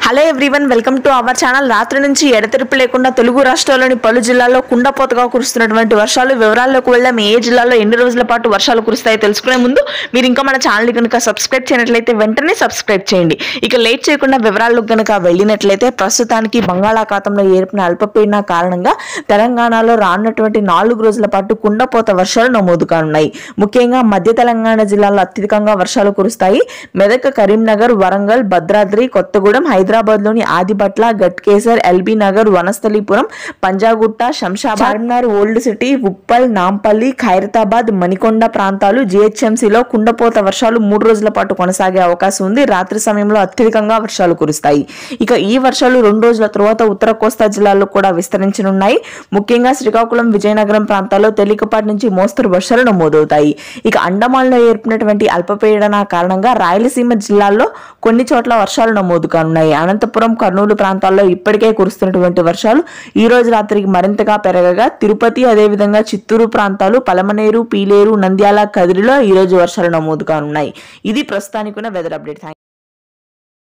Hello everyone, welcome to our channel. రాత్రి నుంచి ఎడతెరిపి లేకుండా తెలుగు రాష్ట్రాల్లోని పలు జిల్లాల్లో కుండపోతగా కురుస్తున్నటువంటి వర్షాలు. వివరాల్లోకి వెళ్దాం. ఏ జిల్లాలో ఎన్ని రోజుల పాటు వర్షాలు కురుస్తాయో తెలుసుకునే ముందు మీరు ఇంకా మన ఛానల్ కనుక సబ్స్క్రైబ్ చేయనట్లయితే వెంటనే సబ్స్క్రైబ్ చేయండి. ఇక లేట్ చేయకుండా వివరాల్లోకి కనుక వెళ్ళినట్లయితే ప్రస్తుతానికి బంగాళాఖాతంలో ఏర్పడిన అల్పపీడన కారణంగా తెలంగాణలో రానున్నటువంటి 4 రోజుల పాటు కుండపోత వర్షాలు నమోదు కానున్నాయి. ముఖ్యంగా మధ్య తెలంగాణ జిల్లాల్లో అత్యధికంగా వర్షాలు కురుస్తాయి. మెదక్, కరీంనగర్, వరంగల్, భద్రాద్రి కొత్తగూడెం, హైదరాబాద్ లోని Adibatla, Ghatkesar, LB Nagar, Vanasthalipuram, Panjagutta, Shamshabad, Charminar, old city, Uppal, Nampally, Khairatabad, Manikonda ప్రాంతాలు జీహెచ్ఎంసీలో కుండపోత వర్షాలు 3 రోజుల పాటు కొనసాగే అవకాశం ఉంది. రాత్రి సమయంలో అత్యధికంగా వర్షాలు కురుస్తాయి. ఇక ఈ వర్షాలు 2 రోజుల తర్వాత ఉత్తర కోస్తా జిల్లాల్లో కూడా విస్తరించనున్నాయి. ముఖ్యంగా శ్రీకాకుళం, విజయనగరం ప్రాంతాల్లో తేలికపాటి నుంచి మోస్తరు వర్షాలు నమోదవుతాయి. ఇక అండమాన్లో ఏర్పడినటువంటి అల్పపీడన కారణంగా రాయలసీమ జిల్లాల్లో కొన్ని చోట్ల వర్షాలు నమోదు కానున్నాయి. అనంతపురం, కర్నూలు ప్రాంతాల్లో ఇప్పటికే కురుస్తున్నటువంటి వర్షాలు ఈ రోజు రాత్రికి మరింతగా పెరగగా తిరుపతి, అదేవిధంగా చిత్తూరు ప్రాంతాలు, పలమనేరు, పీలేరు, నంద్యాల, కదిరిలో ఈ రోజు వర్షాలు నమోదు కానున్నాయి. ఇది ప్రస్తుతానికి ఉన్న వెదర్ అప్డేట్.